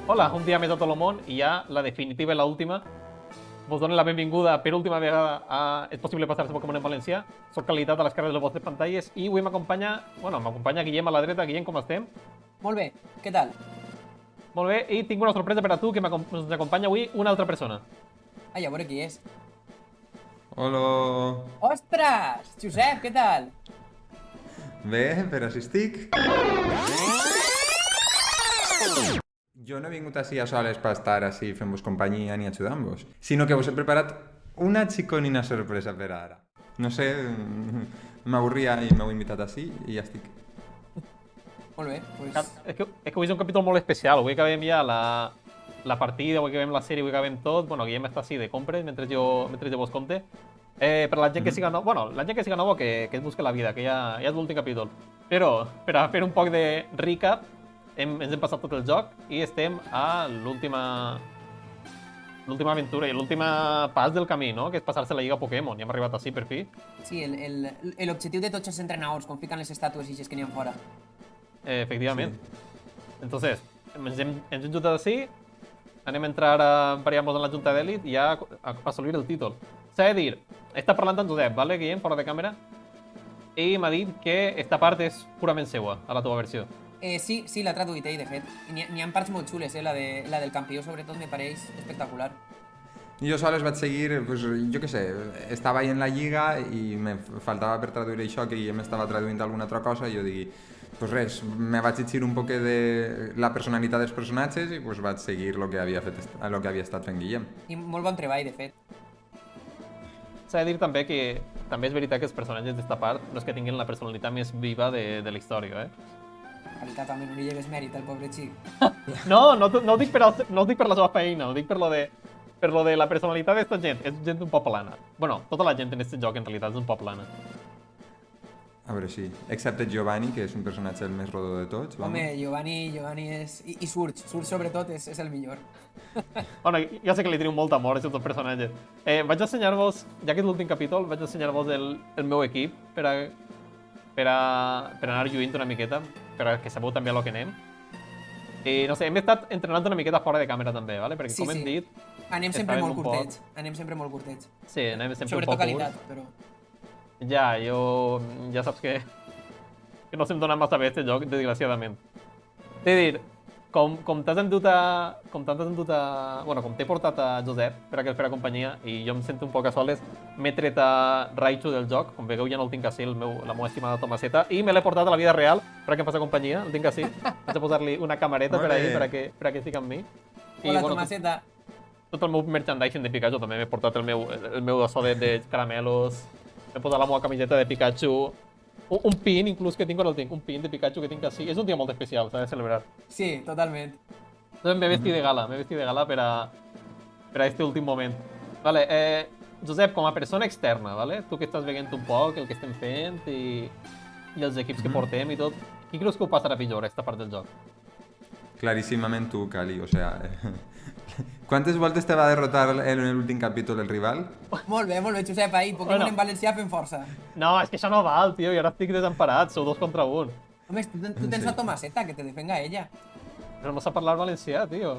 Hola, un dia més a Tolomón i ja la definitiva i l'última. Vos dono la benvinguda per última vegada a És possible passar-se Pokémon en valencià. Soc Qualitat a l'esquerra de les vostres pantalles i avui m'acompanya Guillem a la dreta. Guillem, com estem? Molt bé, què tal? Molt bé, i tinc una sorpresa per a tu, que ens acompanya avui una altra persona. Ai, a veure qui és. Hola. Ostres! Josep, què tal? Bé, per assistir. Jo no he vingut així a soles per estar així fent-vos companyia ni ajudant-vos, sinó que vos he preparat una xiconina sorpresa per ara. No sé, m'avorria i m'heu invitat així i ja estic. Molt bé, doncs... És que avui és un capítol molt especial. Avui acabem ja la partida, avui acabem la sèrie, avui acabem tot. Bueno, Guillem està així de compres mentre jo vos compte. Per la gent que siga nova, bueno, la gent que siga nova que es busque la vida, que ja és l'últim capítol. Però, per a fer un poc de recap, ens hem passat tot el joc i estem a l'última aventura i l'últim pas del camí, no? Que és passar-se la Lliga Pokémon. Ja hem arribat així, per fi. Sí, l'objectiu de tots els entrenadors, quan fiquen les estàtues i que n'hi ha fora. Efectivament. Sí. Entonces, ens hem juntat així, anem a entrar a variar-nos en la junta d'elit i ja a assolir el títol. S'ha de dir, està parlant amb Josep, ¿vale, Guillem, fora de càmera? I m'ha dit que esta part és purament seua, a la teva versió. Sí, l'ha traduït ell, de fet. I n'hi ha parts molt xules, la del campió, sobretot, me pareix espectacular. Jo sols vaig seguir, pues, jo què sé, estava ahí en la lliga i me faltava per traduir això, que ell m'estava traduint alguna altra cosa i jo digui, pues res, me vaig llegir un poc de la personalitat dels personatges i pues vaig seguir el que havia estat fent Guillem. I molt bon treball, de fet. S'ha de dir també que també és veritat que els personatges d'esta part no és que tinguin la personalitat més viva de la història, Qualitat, també no li lleves mèrit al pobre xic. No ho dic per la seva feina, ho dic per lo de la personalitat d'esta gent. És gent un poc plana. Bueno, tota la gent en aquest joc en realitat és un poc plana. A veure, sí. Excepte Giovanni, que és un personatge el més rodó de tots. Home, Giovanni és... I Surge sobretot, és el millor. Bueno, ja sé que li teniu molt amor a aquests dos personatges. Vaig ensenyar-vos, ja que és l'últim capítol, vaig ensenyar-vos el meu equip per anar lluint una miqueta, per a que sabeu també a lo que anem. I no sé, hem estat entrenant una miqueta fora de càmera també, ¿vale? Perquè com hem dit... Anem sempre molt curtets. Anem sempre molt curtets. Sí, anem sempre sobretot un poc Qualitat, però... Ja, jo... Ja saps que no se'm dona massa bé este joc, desgraciadament. T'he de dir, com t'has endut a... Bueno, com t'he portat a Josep per a que el fera companyia i jo em sento un poc a soles, m'he tret a Raichu del joc, com veieu ja no el tinc així, la meva estimada Tomaseta, i me l'he portat a la vida real per a que em faci companyia, el tinc així. Vaig a posar-li una camareta per a ell, per a que estigui amb mi. Hola, Tomaseta. Tot el meu merchandising de Pikachu també m'he portat el meu açò de caramelos, m'he posat la meva camiseta de Pikachu, un pin inclús que tinc, on el tinc, un pin de Pikachu que tinc així. És un dia molt especial, s'ha de celebrar. Sí, totalment. Entonces m'he vestit de gala per a este últim moment. Vale, Josep, com a persona externa, vale? Tu que estàs veient un poc el que estem fent i els equips que portem i tot, qui creus que ho passarà pitjor, aquesta part del joc? Claríssimament tu, Cali, o sea... ¿Cuántas voltes te va a derrotar en l'últim capítol el rival? Molt bé, Josep, ahir, Pokémon en valencià fent força. No, és que això no val, tio, i ara estic desemparat, sou 2 contra 1. Home, tu tens la Tomaseta, que te defenga ella. Però no sap parlar valencià, tio.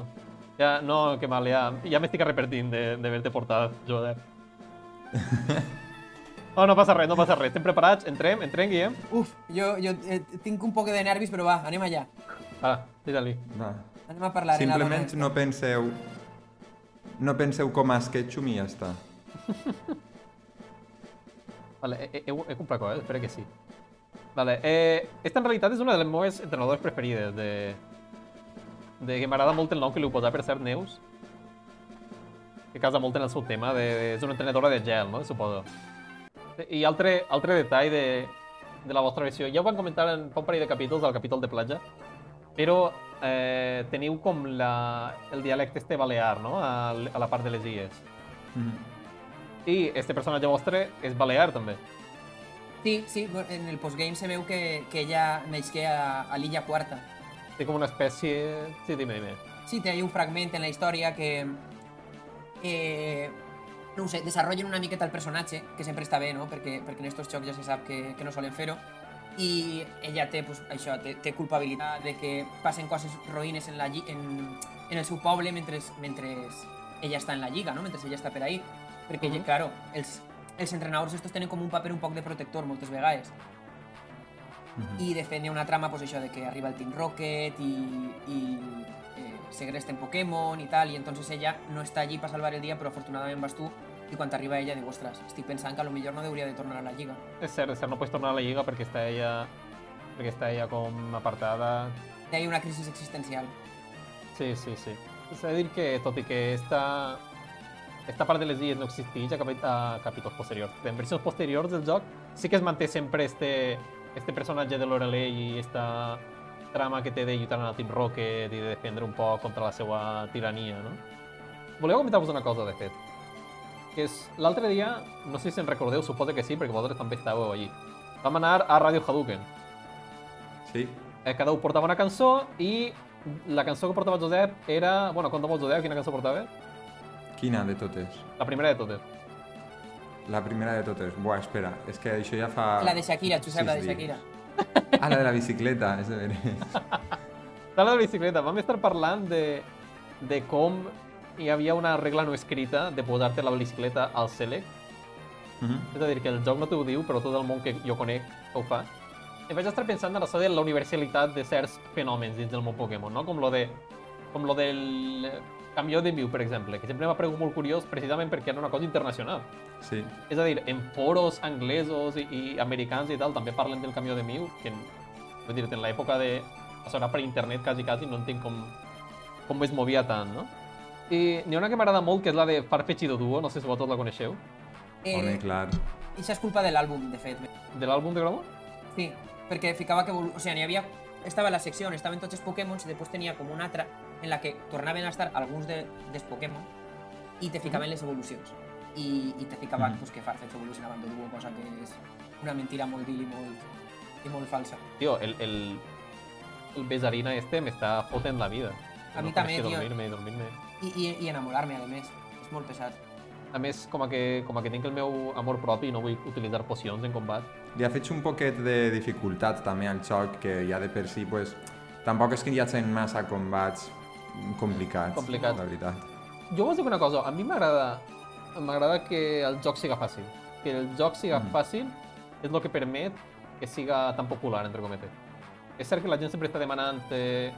Ja, no, que mal, ja m'estic arrepentint d'haver-te portat, Josep. Oh, no passa res. Estem preparats? Entrem, Guillem? Uf, jo tinc un poc de nervis, però va, anem allà. Va, tira-li. Va. Anem a parlar. Simplement no penseu com a Sketchum i ja està. Vale, he comprat coses, espera que sí. Vale, esta en realitat és una de les meves entrenadores preferides que m'agrada molt el nom que li heu posat, per cert, Neus. Que casa molt en el seu tema, és una entrenadora de gel, no? Suposo. I altre detall de la vostra versió, ja ho van comentar en un parell de capítols, al capítol de platja, però teniu com el dialecte este balear, no? A la part de les illes. I este personatge vostre és balear, també. Sí, en el postgame se veu que ella naixé a l'illa Quarta. Té com una espècie... Sí, dime. Sí, té un fragment en la història que... no ho sé, desenvolupen una miqueta el personatge, que sempre està bé, no? Perquè en estos jocs ja se sap que no solen fer-ho. I ella té, pues, això, té culpabilitat de que passen coses roïnes en en el seu poble mentre ella està en la lliga, no? Mentre ella està per ahí. Perquè, claro, els entrenadors estos tenen com un paper un poc de protector moltes vegades. I de fet hi ha una trama, pues això, de que arriba el Team Rocket i segresten Pokémon i tal, i entonces ella no està allí per salvar el dia, però afortunadament vas tu, i quan arriba ella diu, ostres, estic pensant que a lo millor no hauria de tornar a la lliga. És cert, no pots tornar a la lliga perquè està ella com apartada. Hi ha una crisi existencial. Sí. És a dir que, tot i que esta part de les illes no existeix a capítols posteriors. En versions posteriors del joc sí que es manté sempre este personatge de Lorelei i esta trama que té de lluitar en el Team Rocket i de defendre un poc contra la seva tirania, no? Voleu comentar-vos una cosa, de fet. Que és, l'altre dia, no sé si en recordeu, suposo que sí, perquè vosaltres també estàveu allí. Vam anar a Radio Hadouken. Sí. Cada un portava una cançó i la cançó que portava Josep era... Bueno, conta'm el Josep, quina cançó portava? Quina de totes? La primera de totes. La primera de totes. Buah, espera, és que això ja fa... La de Shakira, Josep, la de Shakira. Ah, la de la bicicleta, és de veres. De la bicicleta. Vam estar parlant de com hi havia una regla no escrita de posar-te la bicicleta al Select. És a dir, que el joc no t'ho diu, però tot el món que jo conec ho fa. I vaig estar pensant en això de la universalitat de certs fenòmens dins del món Pokémon, no? Com lo del camió de Mew, per exemple, que sempre m'ha paregut molt curiós precisament perquè era una cosa internacional. Sí. És a dir, en foros anglesos i americans i tal també parlen del camió de Mew, que vull dir, en l'època de... Això era per internet quasi, no entenc com es movia tant, no? I n'hi ha una que m'agrada molt, que és la de Farfetch'd Duo, no sé si vosaltres la coneixeu. Home, clar. I això és culpa de l'àlbum, de fet. De l'àlbum de Gramo? Sí, perquè ficava que... O sigui, n'hi havia... Estava la secció on estaven tots els Pokémons i després tenia com una altra en la que tornaven a estar alguns dels Pokémon i te ficaven les evolucions. I te ficaven pues, que Farfetch evolucionava en Duo, cosa que és una mentira molt vil i molt falsa. Tio, el Besarina este m'està fotent la vida. A mi també, tio. Dormir-me. I enamorar-me, a més. És molt pesat. A més, com que tinc el meu amor propi i no vull utilitzar pocions en combat. Li ha fet un poquet de dificultat també al joc, que ja de per si, pues, tampoc és que hi hagi massa combats complicats, la veritat. Jo vos dic una cosa, a mi m'agrada que el joc siga fàcil. Que el joc siga fàcil és el que permet que siga tan popular, entre cometes. És cert que la gent sempre està demanant que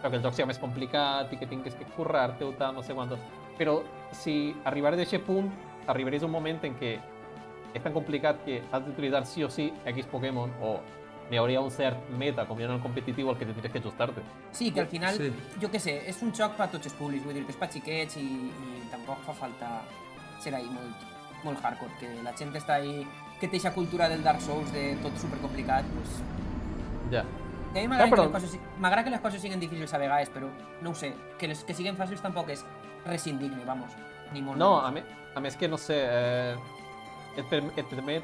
el joc siga més complicat i que tinguis que currar-te o tal, no sé quantos. Però si arribares a aquest punt, arribaries a un moment en què és tan complicat que has d'utilitzar sí o sí X Pokémon o n'hi hauria un cert meta, com hi ha en el competitiu, al que tindries que ajustar-te. Sí, que al final, jo què sé, és un joc per a tots els públics, vull dir que és per xiquets i tampoc fa falta ser ahí molt hardcore, que la gent està ahí, que té aquesta cultura del Dark Souls de tot supercomplicat, pues... Ja. A mi m'agrada que les coses siguin difícils a vegades, però no ho sé, que les que siguin fàcils tampoc és res indigne, vamos, ni molt. No, a més que, no sé, et permet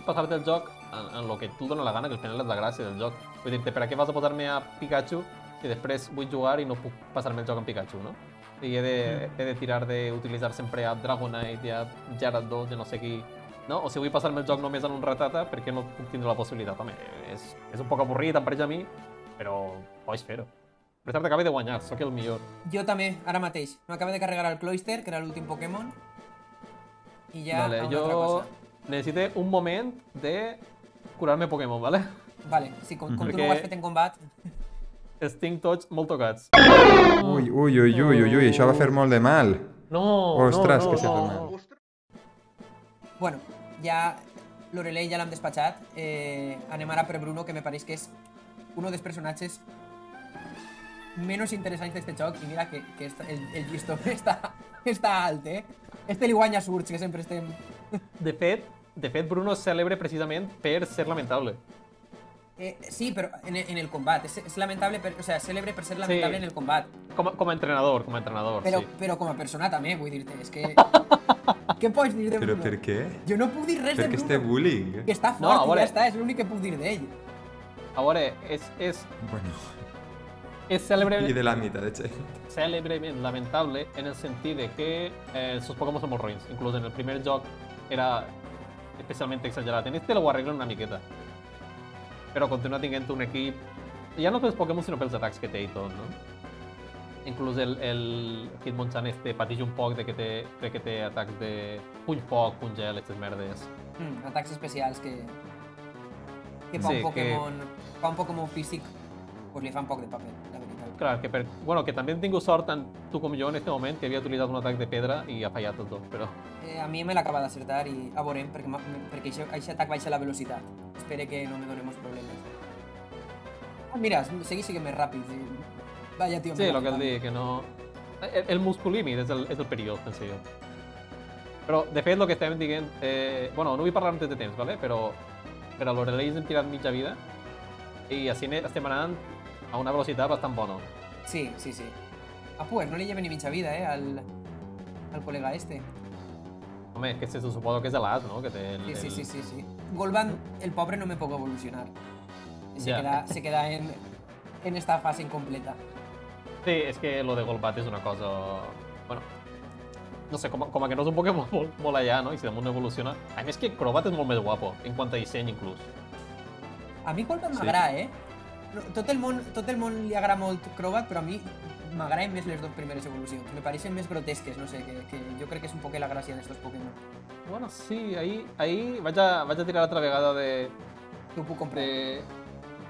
passar-te el joc en el que tu dona la gana, que al final és la gràcia del joc. Vull dir, per a què vas a posar-me a Pikachu si després vull jugar i no puc passar-me el joc amb Pikachu, no? I he de tirar d'utilitzar sempre a Dragonite i a Gyarados i no sé qui, no? O si vull passar-me el joc només en un Rattata, per què no puc tindre la possibilitat? Home, és un poc avorrit, em pareix a mi, però pots fer-ho. Per cert, acabo de guanyar, sóc el millor. Jo també, ara mateix. M'acabo de carregar el Cloyster, que era l'últim Pokémon. I ja vale, a una altra cosa. Necessite un moment de curar-me Pokémon, vale? Vale, sí, com tu no ho has fet en combat. Els tinc tots molt tocats. Ui, això va fer molt de mal. No, Ostres, no, que s'ha fet mal. Bueno, ja Lorelei ja l'hem despatxat. Anem ara per Bruno, que me pareix que és un dels personatges menos interessants d'este joc, i mira que el llistó està alt, eh? Li guanya Surge, que sempre estem... De fet, Bruno és cèlebre precisament per ser lamentable. Sí, però en el combat. És lamentable, o sea, cèlebre per ser lamentable en el combat. Com a entrenador, sí. Però com a persona també, vull dir-te, és que... Què pots dir de Bruno? Però per què? Jo no puc dir res de Bruno. Perquè té bullying. Que està fort i ja està, és l'únic que puc dir d'ell. A veure, Bueno... És cèlebre... I de la meitat de gent. Cèlebrement lamentable en el sentit de que els seus Pokémon són molt ruïns. Inclús en el primer joc era especialment exagerat. En este ho arreglen una miqueta. Però continua tinguent un equip... Ja no pels Pokémon, sinó pels atacs que té i tot, no? Inclús el Hitmonchan pateix un poc de crec que té atacs de puny foc, puny gel, aquestes merdes. Atacs especials que fa Sí, un Pokémon, fa un Pokémon físic, pues li fa un poc de paper, la veritat. Clar, que també hem tingut sort tant tu com jo en este moment, que havia utilitzat un atac de pedra i ha fallat tots dos, però... A mi me l'acaba d'acertar i a veurem, perquè aquest atac baixa la velocitat. Espero que no me doni molts problemes. Ah, mira, segueix sent més ràpid. Vaya, tio. Sí, el que et dic, que no... El musculímid és el perillós, penso jo. Però, de fet, el que estàvem dient... bueno, no vull parlar amb de temps, ¿vale? Però per a l'Oreleix hem tirat mitja vida i així estem anant a una velocitat bastant bona. Sí. Ah, pues, no li lleva ni mitja vida, al col·lega este. Home, que se suposo que és l'as, no? Que té Sí. Golban, el pobre, no me puedo evolucionar. Se queda en esta fase incompleta. Sí, és que lo de Golbat és una cosa... Bueno, no sé, com a que no és un Pokémon molt allà, no? I si damunt no evoluciona... A més que Crobat és molt més guapo, en quant a disseny, inclús. A mi Golbat m'agrada, Tot el món li agrada molt Crobat, però a mi m'agraden més les dues primeres evolucions. Me pareixen més grotesques, no sé, que jo crec que és un poc la gràcia d'estos Pokémon. Bueno, sí, ahir vaig a tirar l'altra vegada de... T'ho puc comprar.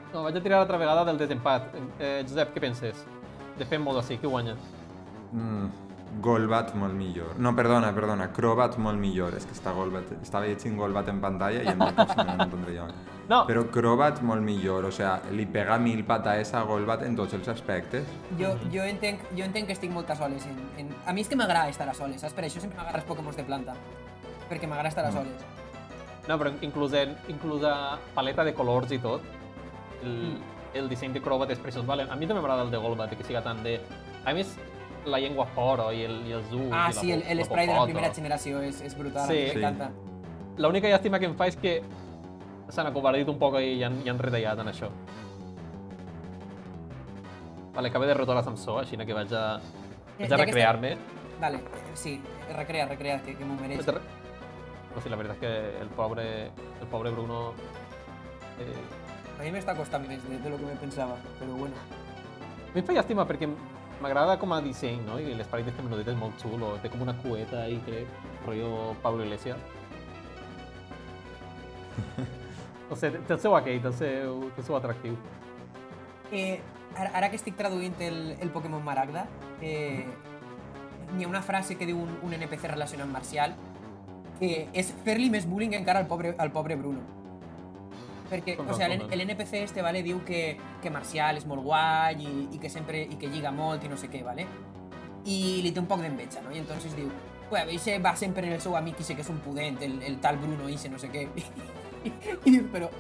No, vaig a tirar l'altra vegada del desempat. Josep, què penses? De fer mots així, qui guanya? Golbat molt millor. No, perdona, Crobat molt millor. És que està Golbat. Estava llegint Golbat en pantalla i em dic que no entendré jo. No. Però Crobat molt millor, o sea, li pega 1000 pataes a Golbat en tots els aspectes. Jo entenc que estic molt a soles. A mi és que m'agrada estar a soles, saps? Per això sempre m'agarra els Pokémon de planta. Perquè m'agrada estar a soles. No, però inclús a paleta de colors i tot, el disseny de Crobat és preciós. Vale, a mi també m'agrada el de Golbat, que siga tant de... A més, la llengua fora i el zoom... Ah, sí, l'esprai de la primera generació és brutal, sí. m'encanta. L'única llàstima que em fa és que s'han acobardit un poc i han retallat en això. Vale, acabo de rotar l'ascensor, així que vaig a recrear-me. Vale, sí, recrea, que m'ho mereix. Però sí, la veritat és que el pobre Bruno... A mi m'està costant més de lo que me pensava, però bueno. A mi em fa llàstima perquè m'agrada com a disseny, no? I l'esperit d'aquest menudet és molt xulo. Té com una cueta ahí, crec, rotllo Pablo Iglesias. No sé, té el seu aquell, té el seu atractiu. Ara que estic traduint el Pokémon Maragda, n'hi ha una frase que diu un NPC relacionat amb Marcial, que és fer-li més bullying encara al pobre Bruno. Perquè, o sigui, l'NPC este, vale, diu que Marcial és molt guai i que lliga molt i no sé què, vale? I li té un poc d'enveja, no? I entonces diu, ixe va sempre en el seu amic ixe que és un pudent, el tal Bruno ixe, no sé què. I diu, però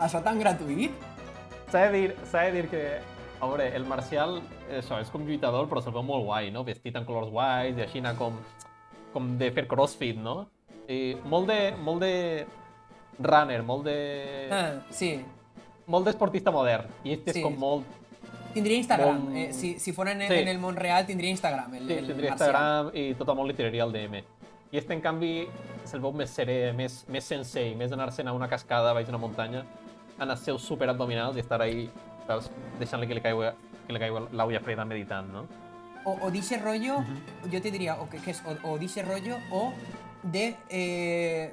això tan gratuït? S'ha de dir que, a veure, el Marcial això, és com lluitador, però se'l veu molt guai, no? Vestit en colors guais i així com de fer crossfit, no? I molt de runner, molt de... Sí. Molt d'esportista modern. I este és com molt... Tindria Instagram. Si fos en el món real, tindria Instagram. Sí, tindria Instagram i tot el món li tiraria el DM. I este, en canvi, se'l veu més serè, més sensei, més anar-se'n a una cascada baix d'una muntanya, en els seus superabdominals i estar ahí, saps, deixant-li que li caigui l'aulla freda meditant, no? O d'eixe rotllo, jo te diria, o d'eixe rotllo, o de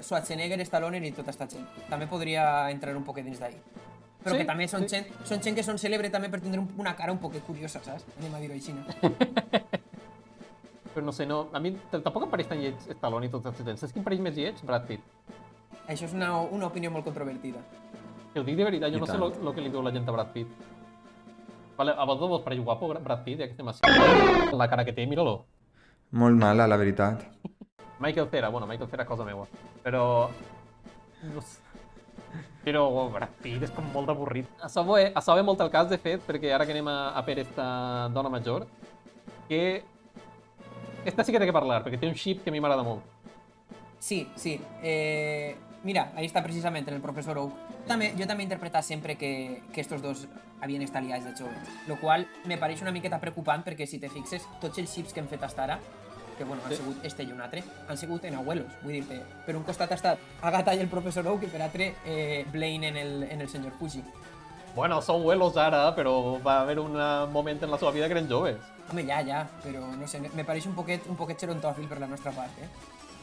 Schwarzenegger, Stallone i tota esta gent. També podria entrar un poc dins d'ahí. Però sí, que també són gent que són cèlebre també per tindre una cara un poc curiosa, saps? Anem a dir-ho així, no? Però no sé, no, a mi tampoc em pareix tan lleig Stallone i tots els temps. Saps qui em pareix més lleig? Brad Pitt. Això és una opinió molt controvertida. Ho dic de veritat, jo no sé el que li diu la gent a Brad Pitt. Vale, a vosaltres vos pareix guapo Brad Pitt, ja que estem així. La cara que té, mira-lo. Molt mala, la veritat. Michael Cera, Michael Cera cosa meua. Però... no sé. Però Brad Pitt és com molt avorrit. Això ve molt el cas, de fet, perquè ara que anem a per esta dona major, que... Esta sí que té que parlar, perquè té un xip que a mi m'agrada molt. Sí. Mira, ahí està precisament el professor Oak. Jo també he interpretat sempre que estos dos havien estat liats de joves, lo qual me pareix una miqueta preocupant perquè si te fixes, tots els xips que hem fet fins ara, que bueno, han sigut este i un altre, han sigut en abuelos, vull dir-te, per un costat ha estat Agatha i el professor Oak i per altre Blaine en el senyor Fuji. Bueno, són abuelos ara, però va haver un moment en la seva vida que eren joves. Home, ja, però no sé, me pareix un poquet xerontòfil per la nostra part, eh?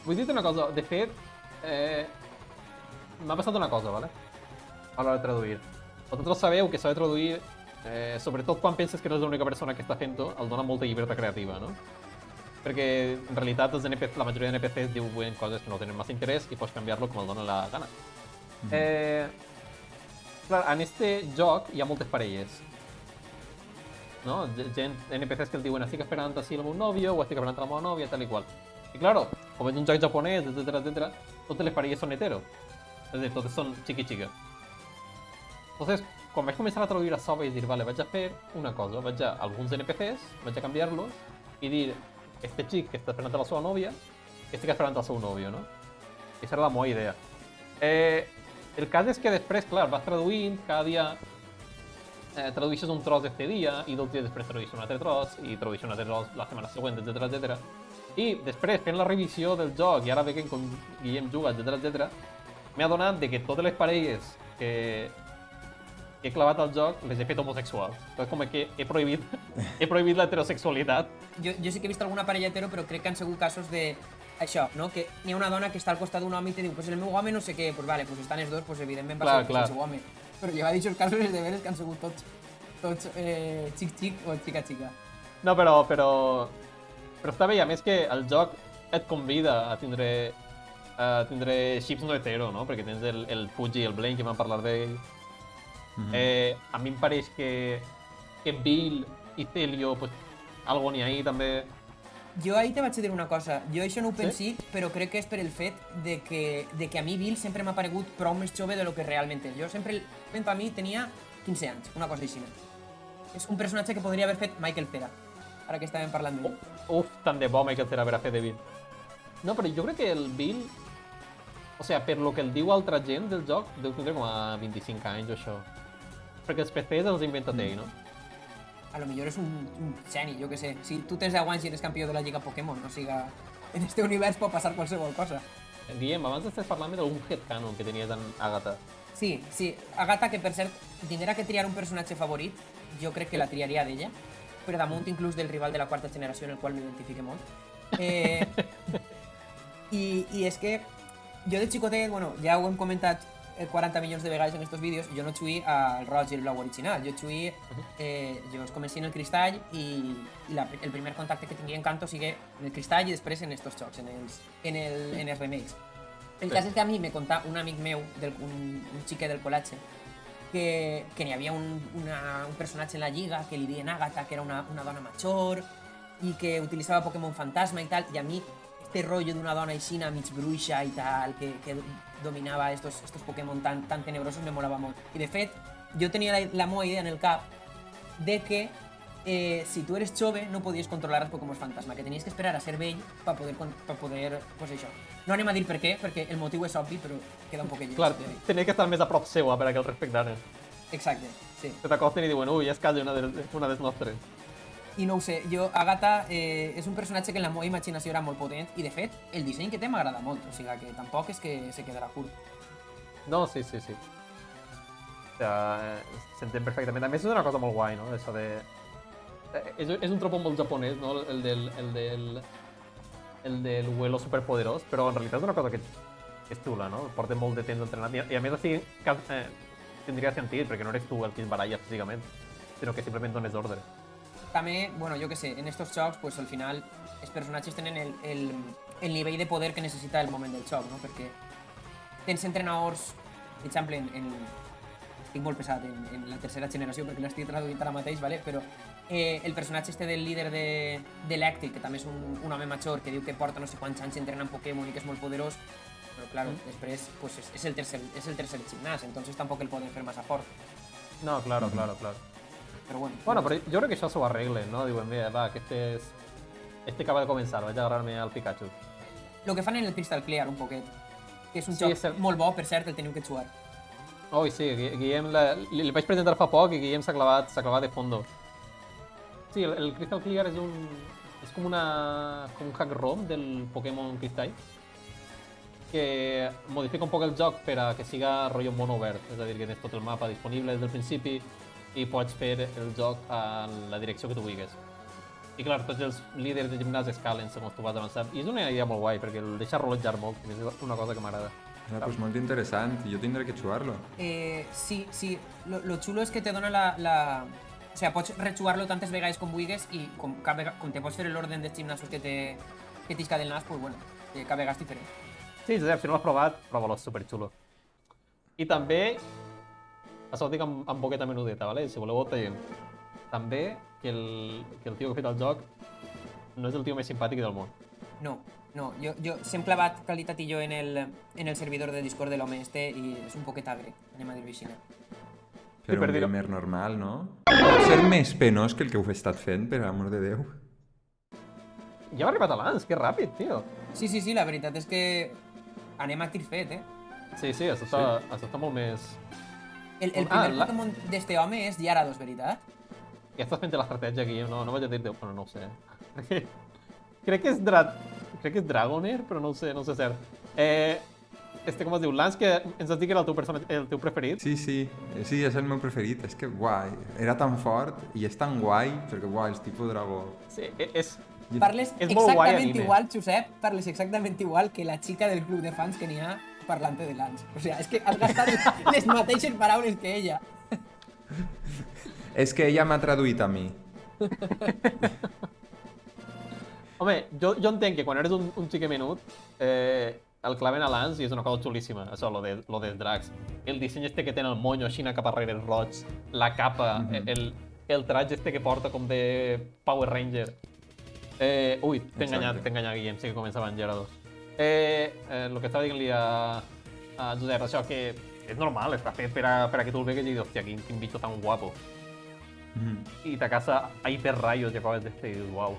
Vull dir-te una cosa, de fet, m'ha passat una cosa, ¿vale? A l'hora de traduir. Vosaltres sabeu que s'ha de traduir, sobretot quan penses que no és l'única persona que està fent-ho, el dona molta llibertat creativa, no? Perquè en realitat la majoria d'NPCs diuen coses que no tenen massa interès i pots canviar-lo com el dona la gana. Clar, en este joc hi ha moltes parelles. No? Gent, NPCs que el diuen estic esperant així el meu nòvio o estic esperant la meva nòvia, tal i qual. I claro, com és un joc japonès, etc, totes les parelles són hetero. És a dir, totes són chiqui-chica. Entonces, quan vaig començar a traduir això, vaig dir, vale, vaig a fer una cosa, vaig a alguns NPCs, vaig a canviar-los i dir, este xic que està esperant la seva nòvia, que estic esperant el seu nòvio, no? Aquesta era la meva idea. El cas és que després, clar, vas traduint, cada dia tradueixes un tros este dia i 2 dies després tradueixes un altre tros i tradueixes un altre tros la setmana següent, etc. I després, fent la revisió del joc i ara veient com Guillem juga, etc, m'he adonat de que totes les parelles que he clavat al joc les he fet homosexuals. Entonces, com que he prohibit l'heterosexualitat. Jo sí que he vist alguna parella hetero, però crec que han sigut casos de això, no? Que n'hi ha una dona que està al costat d'un home i te diu, pues el meu home no sé què, pues vale, pues estan els dos, pues evidentment va ser el seu home. Però jo he dit els casos de veres que han sigut tots xic-xic o xica-xica. No, però està bé, a més que el joc et convida a tindre xips no hetero, no? Perquè tens el Fuji i el Blaine que van parlar d'ell. A mi em pareix que Bill i Celio, pues, algo n'hi ha ahí també. Jo ahir te vaig dir una cosa, jo això no ho pensi, però crec que és per el fet de que a mi Bill sempre m'ha paregut prou més jove de lo que realment és. Jo sempre, per mi, tenia 15 anys, una cosa així. És un personatge que podria haver fet Michael Cera, ara que estàvem parlant d'ell. Uf, tant de bo Michael Cera haver fet de Bill. No, però jo crec que el Bill, o sea, per lo que el diu altra gent del joc, deu tindre com a 25 anys o això. Perquè els PCs els inventa ell, no? A lo millor és un geni, jo què sé. Si tu tens 10 anys i eres campió de la Lliga Pokémon, o sigui, en este univers pot passar qualsevol cosa. Guillem, abans estàs parlant d'algun headcanon que tenies en Agatha. Sí, Agatha, que per cert, si tinguera que triar un personatge favorit, jo crec que la triaria d'ella, però damunt inclús del rival de la quarta generació, en el qual m'identifique molt. I és que jo de xicotet, bueno, ja ho hem comentat 40 milions de vegades en estos vídeos, jo no xuï al roig i el blau original, jo xuï, jo es comenci en el cristall i el primer contacte que tingui en Kanto sigui en el cristall i després en estos xocs, en els remakes. El cas és que a mi me contà un amic meu, un xiquet del col·latge, que n'hi havia un personatge en la lliga que li deien Agatha, que era una dona major i que utilitzava Pokémon Fantasma i tal, i a mi este rotllo d'una dona aixina, mig bruixa i tal, que dominava estos Pokémon tan tenebrosos, me molava molt. I de fet, jo tenia la meva idea en el cap de que si tu eres jove no podies controlar els Pokémon Fantasma, que tenies que esperar a ser vell per poder, pues això. No anem a dir per què, perquè el motiu és obvi, però queda un poc lleig. Clar, tenia que estar més a prop seua per a que el respectaren. Exacte, sí. Que t'acosten i diuen, ui, és quasi una dels nostres. I no ho sé, Agatha és un personatge que en la meva imaginació era molt potent i de fet el disseny que té m'agrada molt, o sigui que tampoc és que se quedarà curt. No, sí. O sea, s'entén perfectament. A més és una cosa molt guai, no? Això de... És un tropo molt japonès, no? El del huelo superpoderós, però en realitat és una cosa que és xula, no? Porta molt de temps entrenant i a més així tindria sentit, perquè no eres tu el que es baralla físicament, sinó que simplement dones ordre. També, bueno, jo què sé, en estos jocs, pues al final, els personatges tenen el nivell de poder que necessita el moment del joc, no? Perquè tens entrenadors, per exemple, estic molt pesat en la tercera generació perquè l'estic traduint ara mateix, ¿vale? Però el personatge este del líder d'Electric, que també és un home major que diu que porta no sé quants anys entrenant Pokémon i que és molt poderós, però claro, després pues, és el tercer gimnàs, entonces tampoc el poden fer massa fort. No, claro. Però bueno. Bueno, però jo crec que això s'ho arreglen, no? Diuen, mira, va, que este acaba de començar, vaig a agarrar-me al Pikachu. Lo que fan en el Crystal Clear, un poquet, que és un joc molt bo, per cert, el teniu que jugar. Ui, sí, Guillem, li vaig presentar fa poc i Guillem s'ha clavat de fondo. Sí, el Crystal Clear és com un hack ROM del Pokémon Cristall que modifica un poc el joc per a que siga rotllo món obert, és a dir, que tens tot el mapa disponible des del principi i pots fer el joc a la direcció que tu vulguis. I clar, tots els líders de gimnàs escalen segons tu vas avançant. I és una idea molt guai, perquè el deixa rolejar molt, que és una cosa que m'agrada. Pues molt interessant, jo tindré que jugar-lo. Sí, sí. Lo xulo és que te dona O sigui, pots rejugar-lo tantes vegades com vulguis i com te pots fer l'ordre dels gimnasos que t'isca del nas, pues bueno, cada vegada és diferent. Sí, Josep, si no l'has provat, prova-lo, és superxulo. I també, això ho dic amb boqueta menudeta, ¿vale? Si voleu ho tenim. També que el tio que ha fet el joc no és el tio més simpàtic del món. No, jo s'hem clavat qualitat i jo en el servidor de Discord de l'home este i és un poquet agre, anem a dir-ho així. Però per un dir-ho. gamer normal, no? Pot ser més penós que el que ho he estat fent, per amor de Déu. Ja hem arribat a l'ans, que ràpid, tio. Sí, la veritat és que anem a tir fet, eh? Sí, això està molt més... El primer Pokémon d'este home és Gyarados, veritat? Ja estàs fent l'estratègia aquí, no vaig a dir-te, però no ho sé. Crec que és Dragonair, però no ho sé cert. Com es diu? Lance, que ens has dit que era el teu preferit? Sí, és el meu preferit. És que, guai, era tan fort i és tan guai, perquè, guai, és tipus dragó. Sí, Parles és molt guai exactament anime. igual, Josep, parles exactament igual que la xica del club de fans que n'hi ha parlant de Lance. O sigui, és que has gastat les mateixes paraules que ella. És que ella m'ha traduït a mi. Home, jo entenc que quan eres un xique menut, el claven a Lance i és una cosa xulíssima, això, lo dels dracs. El disseny este que té el monyo així cap arrere roig, la capa, el traje este que porta com de Power Ranger. Ui, t'he enganyat, Guillem, sí que començava en Gyarados. El que estava dient-li a Josep, això que és normal, està fet per a que tu el vegues i dius, hòstia, quin bicho tan guapo. I te casa a hiperrayos i coses d'este i dius, uau.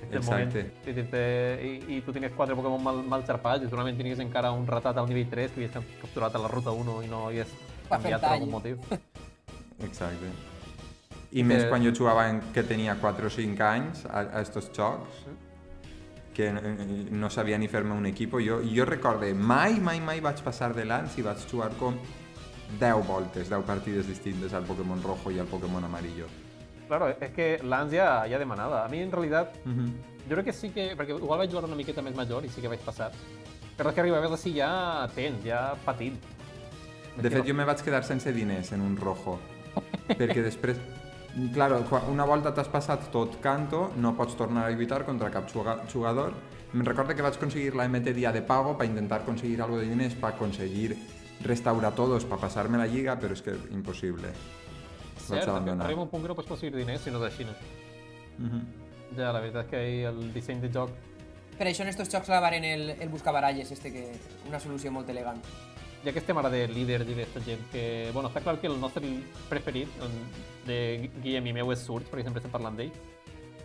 Exacte. I tu tenies 4 Pokémon mal xarpats i segurament tenies encara un ratat al nivell 3 que havies capturat a la ruta 1 i no havies canviat per algun motiu. Exacte. I més quan jo jugava que tenia 4 o 5 anys a estos jocs, que no sabia ni fer-me un equip. Jo recorde, mai vaig passar de Lance i vaig jugar com 10 voltes, 10 partides distintes al Pokémon rojo i al Pokémon amarillo. Claro, és que Lance ja demanava. A mi, en realitat, jo crec que sí que... Perquè igual vaig jugar una miqueta més major i sí que vaig passar. Però és que arribaves així ja tens, ja patint. De fet, jo me vaig quedar sense diners en un rojo. Perquè després... Claro, una volta t'has passat tot canto, no pots tornar a lluitar contra cap jugador. Me'n recordo que vaig aconseguir la MT Dia de Pago per intentar aconseguir algo de diners, per aconseguir restaurar todos, per passar-me la lliga, però és que impossible. Vaig abandonar. Arriba un punt que no pots aconseguir diners si no és així. Ja, la veritat és que el disseny de joc... Per això en estos jocs clavaren el buscabaralles, que una solució molt elegant. Ja que estem ara de líders i d'esta gent que... Bueno, està clar que el nostre preferit de Guillem i meu és Surge, perquè sempre estem parlant d'ell.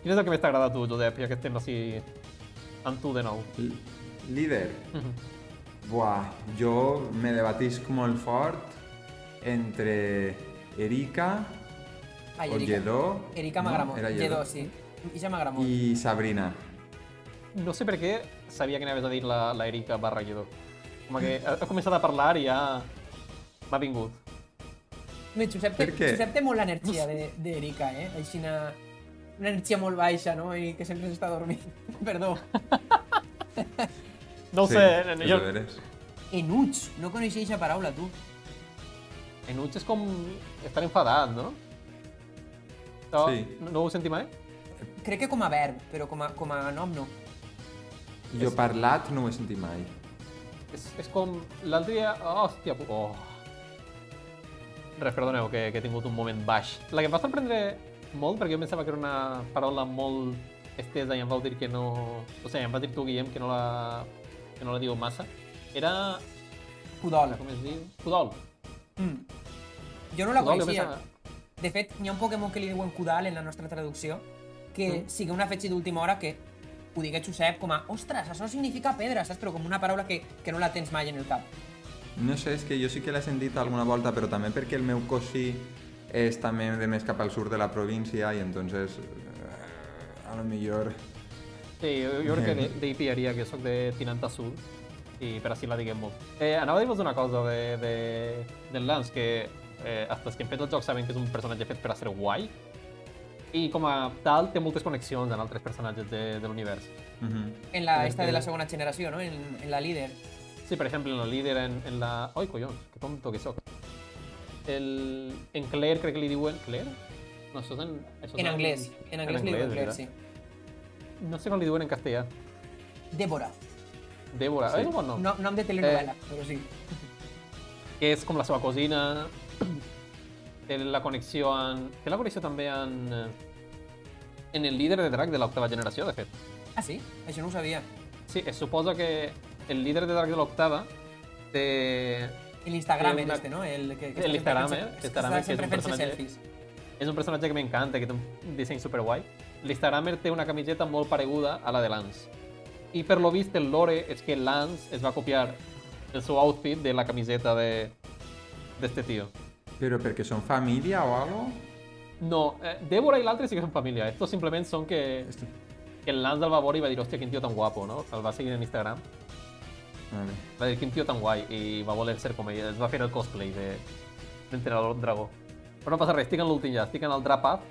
Quin és el que més t'agrada a tu, Josep, ja que estem així amb tu de nou? Líder? Buah, jo me debatisc molt fort entre Erika o Lledó... Erika m'agrada molt, Lledó, sí. I ja m'agrada molt. I Sabrina. No sé per què sabia que anaves a dir la Erika barra Lledó. Com que ha començat a parlar i ja m'ha vingut. Josep té molt l'energia d'Erika, Així una energia molt baixa, no? I que sempre s'està dormint. Perdó. No ho sé. Jo... Enuig. No coneixia aquesta paraula, tu. Enuig és com estar enfadat, no? Sí. No ho senti mai? Crec que com a verb, però com a nom no. Jo parlat no ho he sentit mai. És com l'altre dia... Hòstia, Res, perdoneu, que he tingut un moment baix. La que em va sorprendre molt, perquè jo pensava que era una paraula molt estesa i em vau dir que no... O sigui, em vas dir tu, Guillem, que no la diu massa. Era... Pudol. Com es diu? Pudol. Jo no la coneixia. De fet, hi ha un Pokémon que li diuen Kudal en la nostra traducció, que sigui una fetge d'última hora que ho digués Josep com a ostres, això significa pedra, saps? Però com una paraula que no la tens mai en el cap. No sé, és que jo sí que l'he sentit alguna volta, però també perquè el meu cosí és també de més cap al sud de la província i entonces a lo millor... Sí, jo crec que d'hi pillaria, que soc de Tinanta Sud i per així la diguem molt. Anava a dir-vos una cosa del Lance, que hasta els que han fet el joc saben que és un personatge fet per a ser guai, I com a tal té moltes connexions amb altres personatges de l'univers. En la esta de la segona generació, no? En la líder. Sí, per exemple, en la líder, en la... Ai, collons, que tonto que soc. En Claire crec que li diuen... Claire? No, això és en... En anglès. En anglès li diuen Claire, sí. No sé com li diuen en castellà. Débora. Débora, Sí. és un bon nom. No, nom de telenovela, però sí. Que és com la seva cosina. Té la connexió en... Té la connexió també en el líder de drac de l'octava generació, de fet. Ah, sí? Això no ho sabia. Sí, es suposa que el líder de drac de l'octava té... L'Instagram Té una- este, no? L'Instagram, que Instagram, està que és sempre un fent-se personatge- selfies. És un personatge que m'encanta, que té un disseny superguai. L'Instagrammer té una camiseta molt pareguda a la de Lance. I per lo vist el lore és que Lance es va copiar el seu outfit de la camiseta d'este tio. Però perquè són família o algo? No, Débora i l'altre sí que són família. Estos simplement són que el Lance el va veure i va dir, hòstia, quin tio tan guapo, no? El va seguir en Instagram. Vale. Va dir, quin tio tan guai, i va voler ser com ell. Es va fer el cosplay d'entrenador dragó. Però no passa res, estic en l'últim ja, estic en el Drap-Up.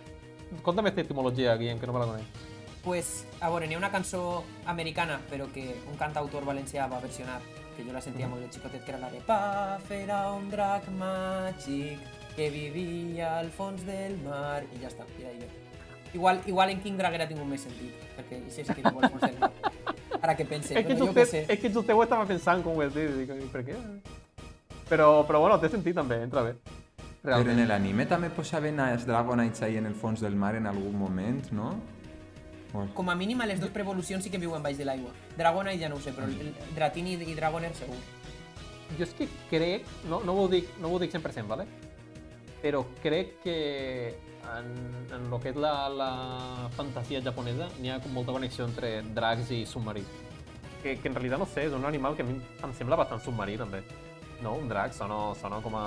Conta'm aquesta etimologia, Guillem, que no me la conec. Pues, a veure, n'hi ha una cançó americana, però que un cantautor valencià va versionar, que jo la sentia molt de xicotet, que era la de Paf era un drac màgic que vivia al fons del mar, i ja està, i d'ahí ve. Igual en King Dragger ha tingut més sentit, perquè això sí que diu al fons del mar. Ara que pense, És que però jo què sé. és que just ho estava pensant com ho has dit, dic, per què? Però bueno, té sentit també, entra bé. Però en Realment. l'anime també posaven els Dragonites ahí en el fons del mar en algun moment, no? O- Com a mínim a les dues prevolucions sí que viuen baix de l'aigua. Dragonite ja no ho sé, però el Dratini i Dragoner segur. Jo és que crec, no ho dic 100%, ¿vale? Però crec que en lo que és la fantasia japonesa n'hi ha com molta connexió entre dracs i submarí. Que en realitat no sé, és un animal que a mi em sembla bastant submarí també. No? Un drac sona com a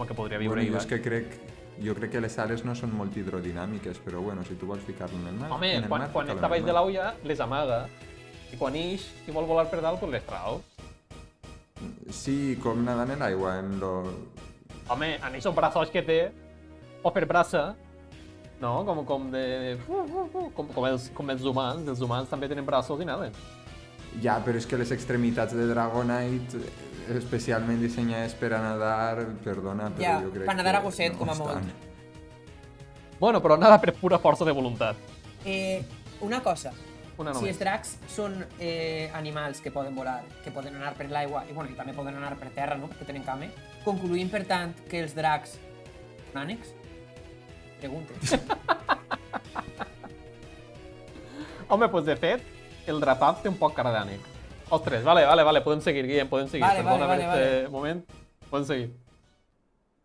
que podria viure Bueno, jo allà. és que jo crec que les ales no són molt hidrodinàmiques, però bueno, si tu vols ficar-lo en el mar... Home, en el quan mar, està fica-lo en baix el de mar. l'aula les amaga i quan ix i vol volar per dalt, pues les trau. Sí, com nedant en l'aigua, en lo... Home, en aquests braços que té, o per braça, no? Com els humans. Els humans també tenen braços i naden. Ja, però és que les extremitats de Dragonite, especialment dissenyades per a nedar, perdona, però Ja, jo crec per nedar que a gosset, com a estan. molt. Bueno, però nada per pura força de voluntat. Una cosa, Una si només. els dracs són animals que poden volar, que poden anar per l'aigua i, bueno, i també poden anar per terra, no? Perquè tenen came, concluïm, per tant, que els dracs són ànecs? Pregunte. Home, doncs de fet, el Drap-Up té un poc cara d'ànec. Ostres, vale, podem seguir, Guillem, podem seguir. Vale, Perdona vale, per vale, este moment. Podem seguir.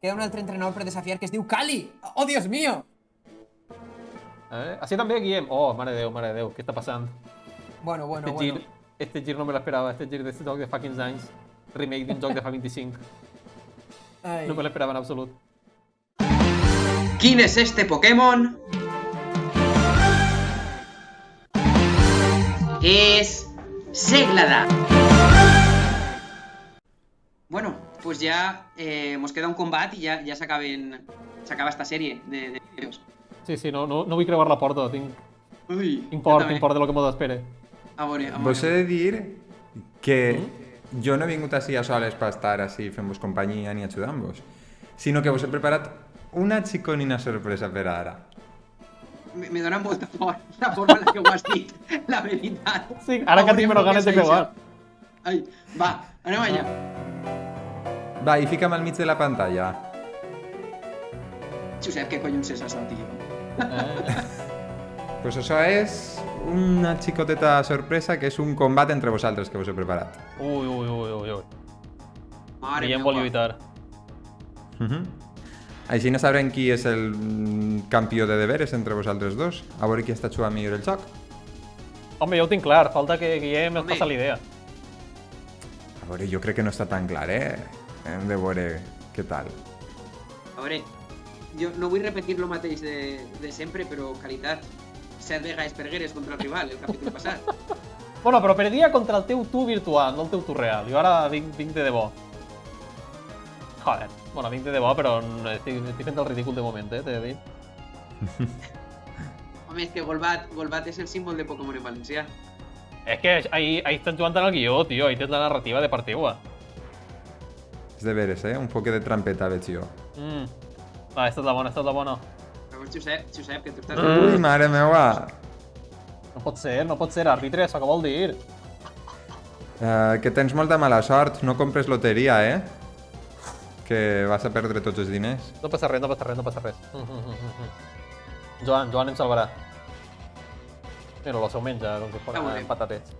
Queda un altre entrenador per desafiar que es diu Kali! Oh, Dios mío! Així també, Guillem. Oh, mare de Déu, què està passant? Bueno. Este gir no me l'esperava, este gir d'aquest joc de fa 15 anys. Remake d'un joc de fa 25. Ai. No me l'esperava en absolut. ¿Quién es este Pokémon? Es Seglada. Bueno, pues ya hemos quedado un combate y ya se acaba esta serie de vídeos. Sí, no vull creuar la porta, tinc Ui, por de lo que mos espere. a veure. Vos he de dir que jo no he vingut així a soles per estar així fent-vos companyia ni ajudant-vos, sinó que vos he preparat una xiconina sorpresa per ara. Me dona molta por la forma en la que ho has dit, la veritat. Sí, ara que tinc menys ganes de creuar. Ai, va, anem allà. Va, i fica'm al mig de la pantalla. Josep, què collons és això, tio? Pues això és una xicoteta sorpresa que és un combat entre vosaltres que vos he preparat. Ui. Mare Guillem meva. vol lluitar. Així no sabrem qui és el campió de deberes entre vosaltres dos. A veure qui està jugant millor el joc. Home, jo ho tinc clar, falta que Guillem ens Home. passa la idea. A veure, jo crec que no està tan clar, Hem de veure què tal. A veure, jo no vull repetir lo mateix de sempre, però caritat, 7 vegades pergueres contra el rival, el capítol passat. Bueno, però perdia contra el teu tu virtual, no el teu tu real. Jo ara vinc de debò. Joder, bueno, vinc de debò, però estic fent el ridícul de moment, t'he de dir. Home, és que Golbat és el símbol de Pokémon en valencià. És que ahí estan jugant en el guió, tio. Ahí tens la narrativa de part teua. És de veres, Un poc de trampeta veig jo. Va, esta és la bona, esta és la bona. Llavors, Josep, que tu estàs... Ui, mare meva! No pot ser, àrbitre, això què vol dir? Que tens molta mala sort, no compres loteria, Que vas a perdre tots els diners. No passa res, no passa res, no passa res. Joan em salvarà. Mira, s'ho menja com si fos patates.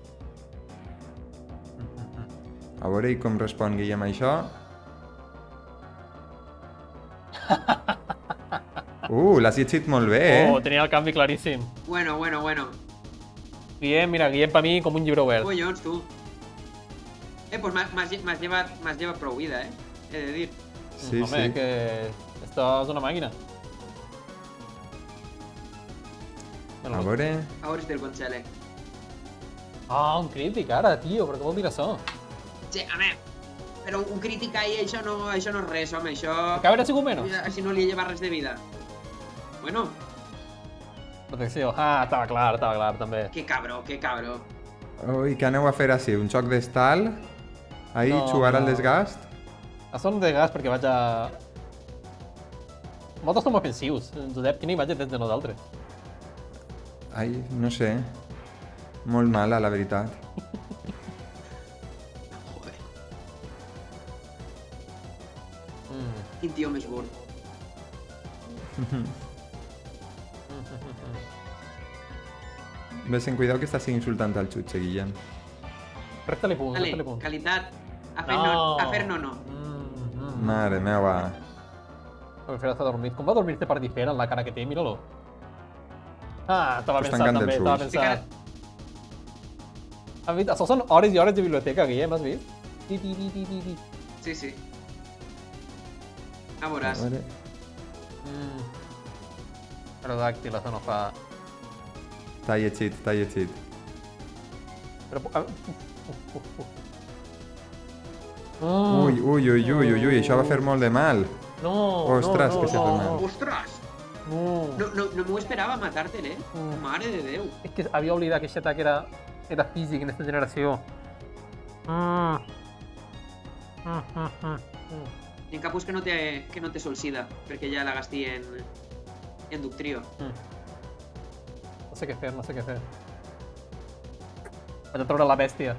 A veure com respon Guillem a això. L'has llegit molt bé, Oh, tenia el canvi claríssim. Bueno. Guillem, mira, Guillem per mi com un llibre obert. Collons, tu. Pues m'has llevat prou vida, he de dir. Sí, Home, sí. que esto és una màquina. A veure... A veure si té el Conchele. Ah, un crític ara, tio, però què vol dir això? Sí, home, però un crític ahí, això no és res, home, això... Que haurà sigut menys? Així no li lleva res de vida. Bueno, Protecció. Ah, estava clar, també. que cabró. Ui, què aneu a fer així? Un xoc d'estal? Ahí, No, jugar al no. desgast? Això no té gas perquè vaig a... Moltes som ofensius. Josep, quina imatge tens de nosaltres? Ai, no sé. Molt mala, la veritat. Joder. Quin tio més burd. Ves en cuidado que estàs insultant al xutxe, Guillem. Resta-li punt, Vale, resta-li punt. qualitat. A fer no. Mare meva. El Fer està dormit. Com va dormir-te per diferent en la cara que té? Mira-lo. Ah, estava Pues pensant tancant també, els estava ulls. pensant. Has vist? Això són hores i hores de biblioteca, Guillem, has vist? Ti. Sí. A veuràs. A veure... Aerodàctil, això no fa... T'ha llegit. Però... Ui, això va fer molt de mal. No, Ostres, no, que s'ha fet mal. Ostres! No. No m'ho esperava matar-te-le. Mare de Déu. És que havia oblidat que aquest atac era físic en aquesta generació. En capus que no té solsida, perquè ja la gasti en Ductrio. No sé què fer. Vaig a treure la bèstia.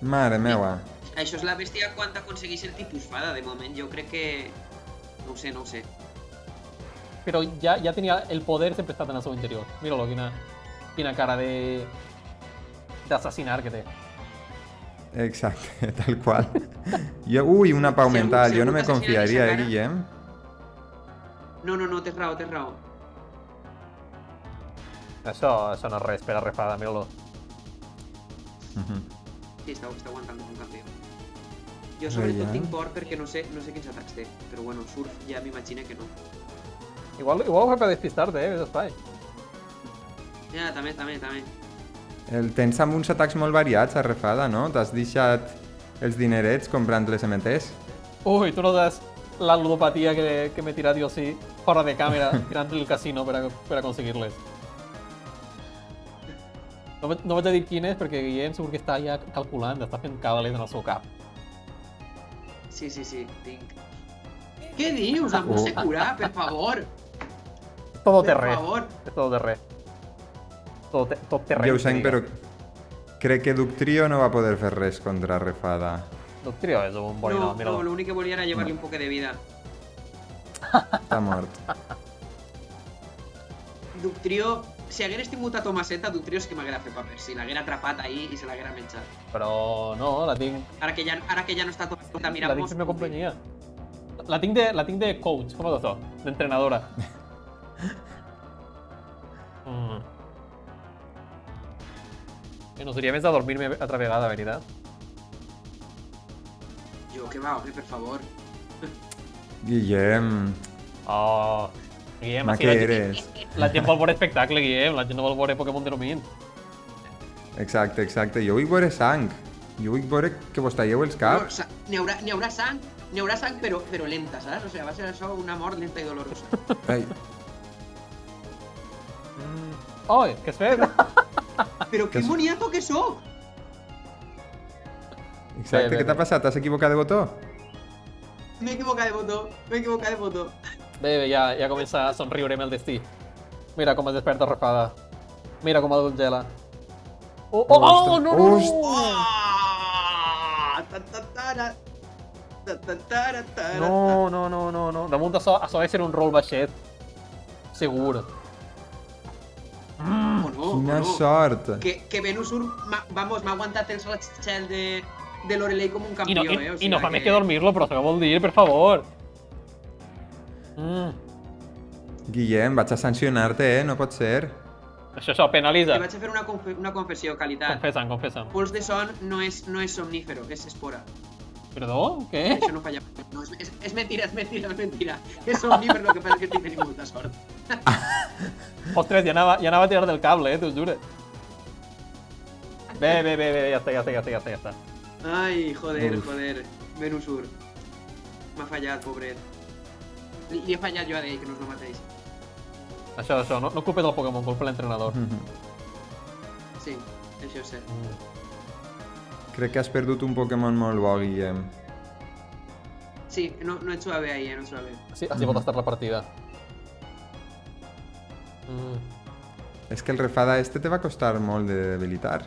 Mare meva. Això és la bèstia quan aconsegueix el tipus fada, de moment. Jo crec que... No ho sé. Però ja tenia el poder sempre estat en el seu interior. Mira-lo, quina cara d'assassinar que té. Exacte, tal qual. Ui, una pau mental. Jo no me confiaria, Guillem? No, tens raó. Això no és res per a refada, mira-lo. Sí, està aguantant com un campió. Jo sobretot tinc por perquè no sé quins atacs té. Però bueno, Surf ja m'imagina que no. Igual ho fa per despistar-te, més espai. Ja, també. El tens amb uns atacs molt variats, a refada, no? T'has deixat els dinerets comprant les MTs? Ui, tu no saps la ludopatia que m'he tirat jo sí, fora de càmera, tirant el casino per aconseguir-les. No vaig a dir quines perquè Guillem segur que està ja calculant, està fent càbales en el seu cap. Sí, tinc. Què dius? Em vull curar, per favor. Todo Per terré. favor. És todo terré. Tot terreny. Ja ho sé, però crec que Ductrio no va poder fer res contra refada. Ductrio és un borinó, No, mira-lo. l'únic que volia era llevar-li un poc de vida. Està mort. Ductrio, si hagués tingut a Tomaseta, Ductrio és que m'haguera fet paper. Si l'haguera atrapat ahí i se l'haguera menjat. Però no, la tinc Ara que ja no està Tomaseta la mirant-nos... tinc fent companyia. La tinc de coach, com és això? D'entrenadora. No seria més de dormir-me altra vegada, veritat? Jo, què va, home, per favor. Guillem, Oh, Guillem, ma així què eres? la gent vol veure espectacle, Guillem. La gent no vol veure Pokémon de Domín. Exacte. Jo vull veure sang. Jo vull veure que vos talleu els No, caps. n'hi haurà sang, N'hi haurà sang, però lenta, saps? O sigui, va ser això una mort lenta i dolorosa. Ai, Oi, què has fet? Però que moniato que sóc! exacte, bé, què t'ha bé. passat? T'has equivocat de botó? M'he equivocat de botó. Bé, ja comença a somriure amb el destí. Mira com es desperta Refada. Mira com el congela. Oh, no, no! Ah! Ta-ta-tara. Ta-ta-tara-tara. No. Damunt això ha de ser un roll baixet. Segur. O no, Quina o no. sort! Que Venusur, m'ha aguantat els ratxel de Lorelei com un I campió, no, eh? O i no sigui fa més que dormir-lo, però això què vol dir, per favor? Guillem, vaig a sancionar-te, no pot ser. Això, penalitza. Te vaig a fer una confessió, Qualitat. Confessa'm. Pols de son no és somnífero, és espora. Perdó? Què? Això no falla. No, és mentira. És somnífer, el que passa és que estic tenint molta sort. Ostres, ja anava a tirar del cable, t'ho juro. Bé, ja està. Ai, joder. Venusur. M'ha fallat, pobret. Li he fallat jo a ell, que no és el mateix. Això, no culpes del Pokémon, culpa l'entrenador. Sí, això és cert. Crec que has perdut un Pokémon molt bo, Guillem. Sí, no et suava bé ahir, no et suava bé. Sí, així pot estar la partida. És que el Refada este te va costar molt de debilitar.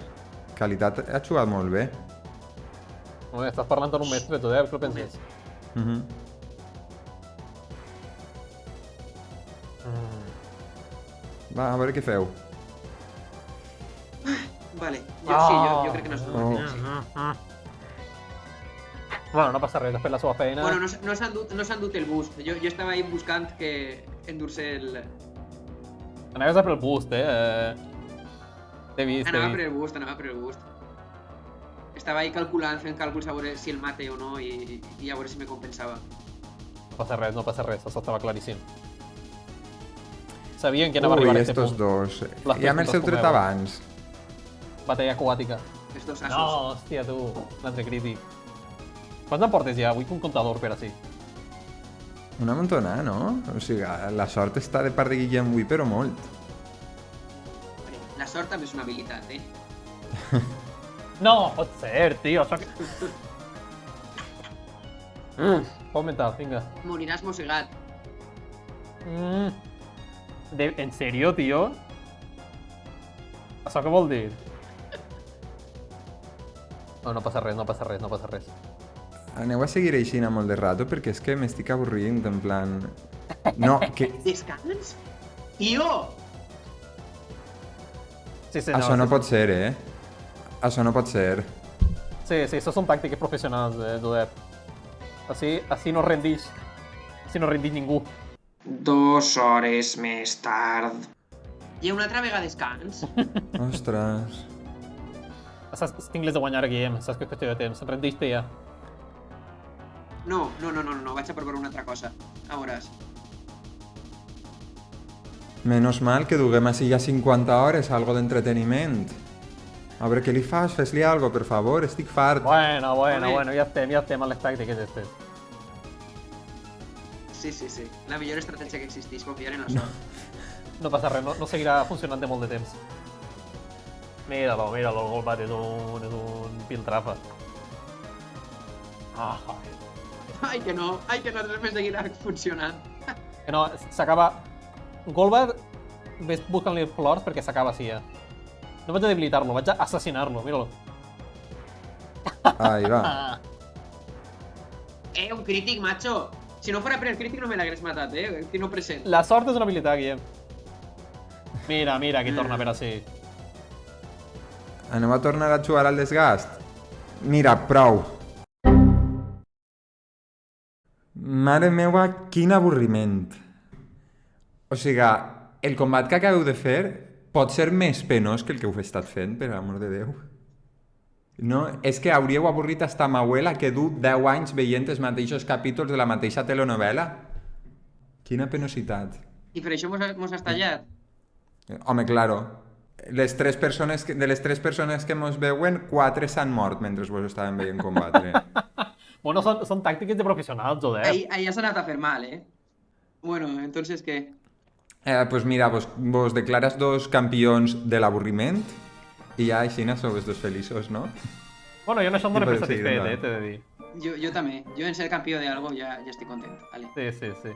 Qualitat ha jugat molt bé. Molt bé, estàs parlant amb un mestre, tu, què ho penses? Va, a veure què feu. Vale, jo crec que no és el mateix. Bueno, no passa res, has fet la seva feina. Bueno, no s'han dut el boost. Jo estava ahí buscant que endur-se el... Anaves a per el boost, T'he vist. Anava per el boost. Estava ahí calculant, fent càlculs a veure si el mate o no i a veure si me compensava. No passa res, això estava claríssim. Sabien que anava a arribar a aquest estos punt. dos. Les Ja me'ls heu preguntes tret com abans. Batalla aquàtica. Estos No, assos. hòstia, tu, l'altre crític. Quants en portes ja? Vull un comptador per així. Una montona, no? O sigui, la sort està de part de Guillem avui, però molt. La sort també és una habilitat, eh? No, pot ser, tio, això que... Pot mental, vinga. Moriràs mossegat. En sèrio, tio? Això què vol dir? No passa res. Aneu a seguir així molt de rato perquè és que m'estic avorrint, en plan... No, que... Descans? Tio! Sí, senyor. Això no pot ser, eh? Això no pot ser. Sí, això són tàctiques professionals, Josep. Així no rendix. Així no rendix ningú. 2 hores més tard. I una altra vegada descans? Ostres. Saps, tinc les de guanyar, Guillem. Saps que és qüestió de temps. Rendix-te ja. No, vaig a provar una altra cosa. A veuràs. Menos mal que duguem així ja 50 hores, algo d'entreteniment. A veure, què li fas? Fes-li algo, per favor, estic fart. Bueno, ja estem amb les tàctiques estes. Sí. La millor estratègia que existeix, confiar en la sort. No passa res, no seguirà funcionant de molt de temps. Míralo, el Golbat és un piltrafa. Joder. Ai, que no, després seguirà funcionant. Que no, s'acaba... Golbat, ves buscant-li flors perquè s'acaba així, ja. No vaig a debilitar-lo, vaig a assassinar-lo, mira-lo. Ahí va. Un crític, macho! Si no fora per el crític no me l'hagués matat, Que no present. La sort és una habilitat, Guillem. Mira, que torna per així. Anem a tornar a jugar al desgast? Mira, prou. Mare meua, quin avorriment. O sigui, el combat que acabeu de fer pot ser més penós que el que heu estat fent, per amor de Déu. No, és que hauríeu avorrit hasta ma abuela, que du 10 anys veient els mateixos capítols de la mateixa telenovela. Quina penositat. I per això mos has tallat? Home, claro. De les 3 persones que mos veuen, 4 s'han mort mentre vos estaven veient combatre. Bueno, són tàctiques de professionals, Josep. Ahí has anat a fer mal, ¿eh? Bueno, entonces, ¿qué? Pues mira, vos declaras dos campions de l'avorriment i ja així sou els dos feliços, no? Bueno, jo en això em dono per Sí, satisfet, endavant. t'he de dir. Yo también. Yo en ser campeón de algo ya estoy contento. Vale. Sí.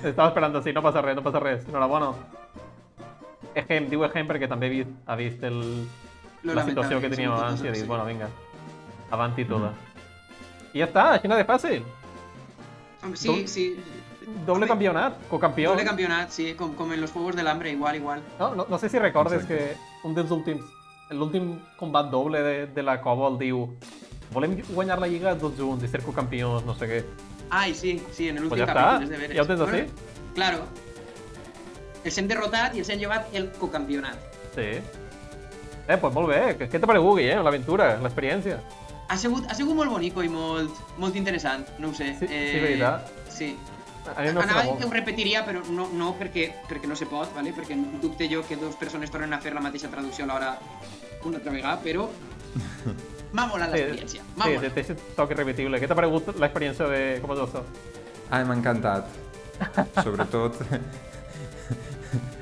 Estava esperant així, no passa res. Enhorabona. Ejem, diu Ejem perquè també ha vist Lo la lamentable situació que que teníem som abans i ha todos, dit, sí. bueno, vinga, avanti toda. I ja està, així de fàcil. Hombre, Sí, sí. Doble Hombre, campeonat, cocampió. Doble campeonato, sí, como en los Juegos del Hambre, igual. No sé si recordes Exacte. que un dels últims, l'últim combat doble de la Cova el diu volem guanyar la Lliga tots junts i ser cocampions, no sé què. Ay, sí, en el Pues último ya capítulo. está, es deberes. ya lo tens Bueno, así. Claro. Els hem derrotat i els hem llevat el cocampionat. Sí. Pues molt bé. Què t'ha paregut, Guillem, l'aventura, l'experiència? Ha sigut molt bonico i molt interessant, no ho sé. Sí, veritat. Sí. A mi m'ha Anava a fet dir que ho molt. repetiria, però no perquè no se pot, ¿vale? Perquè dubte jo que dues persones tornen a fer la mateixa traducció alhora una altra vegada, però m'ha molat l'experiència. M'ha Sí, molat. té aquest toc irrepetible. Què t'ha paregut l'experiència de com has estat? Ai, m'ha encantat. Sobretot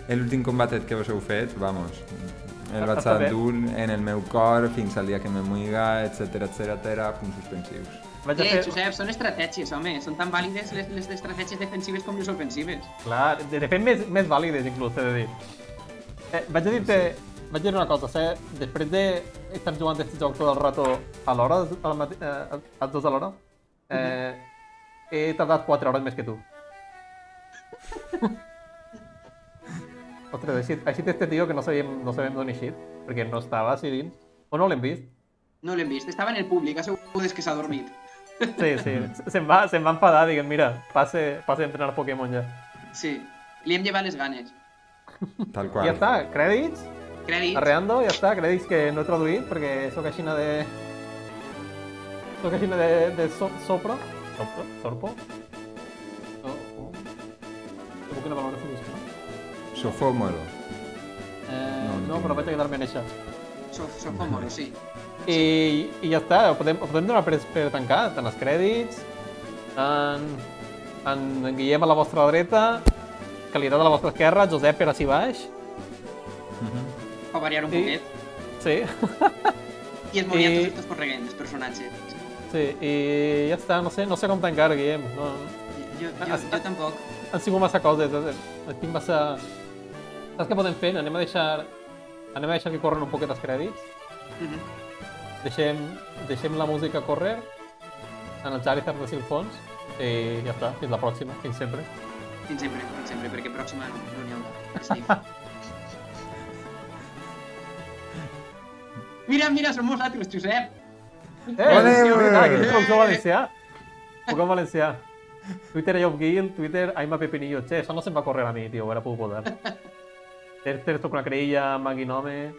l'últim combatet que vos heu fet, vamos, el vaig Està bé. endur en el meu cor fins al dia que me muiga, etcètera, punts suspensius. Vaig a fer... Josep, són estratègies, home. Són tan vàlides les estratègies defensives com les ofensives. Clar, de fet més vàlides inclús, t'he de dir. Vaig dir una cosa, després d'estar jugant aquest joc tot el rato a l'hora, els dos alhora, he tardat 4 hores més que tu. Ostres, així té este tio que no sabíem d'on eixit, perquè no estava així dins. O no l'hem vist? No l'hem vist. Estava en el públic, ha sigut que s'ha dormit. Sí, se'n va enfadar, diguem, mira, passe a entrenar Pokémon ja. Sí. Li hem llevat les ganes. Tal I qual. ja està, crèdits, Crèdits. arreando, ja està, crèdits que no he traduït perquè sóc aixina de... Sóc aixina de Sorpo? Segur que una paraula se busca, no? Sofòmoro. No, però vaig a quedar-me en això. Sofòmoro, sí. I ja està, ho podem donar per tancat, en els crèdits, en Guillem a la vostra dreta, Qualitat a la vostra esquerra, Josep per ací baix. Per variar un Sí. poquet. Sí, I es movien I- tots estos corregents, els personatges. sí, i ja està, no sé com tancar, Guillem. No, Jo tampoc. han sigut massa coses, tinc massa... Saps què podem fer? Anem a deixar que corren un poquet els crèdits, Mhm. deixem la música córrer, en el Charizard de fons, i ja està, fins la pròxima, fins sempre. Fins sempre, perquè pròxima no n'hi haurà. És safe. Mira, som nosaltres, Josep. Ole, Sí, és veritat, ole. que és traducció valencià. Puc en valencià. Twitter a Jobguil, Twitter Aima Pepinillo. Che, això no se'm va córrer a mi, tio, ho era puc posar. Testers, toco una creïlla, Maguinome,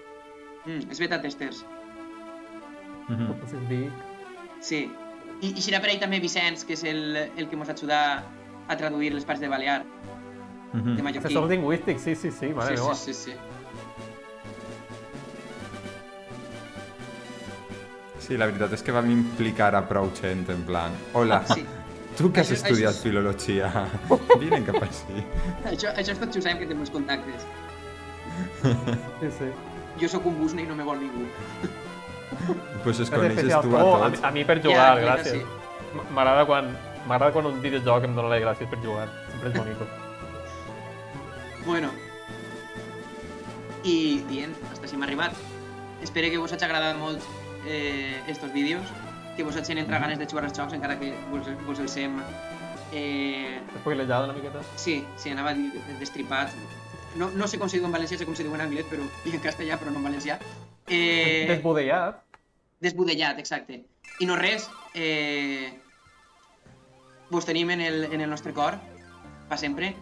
És beta testers. Potser Vic. Sí. I serà per ahí també Vicenç, que és el que ens ajuda a traduir les parts de Balear, de mallorquí. Assessors lingüístics, sí, mare meva. Sí. Sí, la veritat és que vam implicar a prou gent, en plan, hola, Sí. tu que has Això estudiat és- filologia, vine cap així. Això és tot Josep, que té molts contactes. Sí. Jo sóc un busne i no me vol ningú. Pues es Gràcies coneixes especials. tu a Oh, tots. a mi per jugar, Ja, gràcies. sí. M'agrada quan un videojoc em dona les gràcies per jugar. Sempre és bonico. Bueno. I bien, hasta així hem arribat. Espero que vos hagi agradat molt estos vídeos, que vos hagin entrat ganes de jugar als jocs, encara que vos els hem... Spoilejada una miqueta. Sí, anava a dir destripat. No sé com se diu en valencià, sé com se diu en anglès, però, i en castellà, però no en valencià. Desbudellat. Desbudellat, exacte. I no res, vos tenim en el nostre cor, per sempre,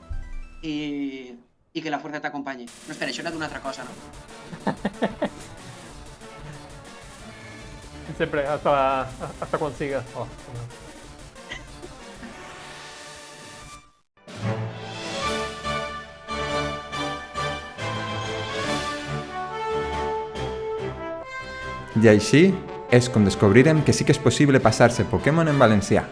i que la força t'acompanyi. No, espera, això era d'una altra cosa, no? Sempre, hasta quan siga. Oh, I així és com descobrirem que sí que és possible passar-se Pokémon en valencià.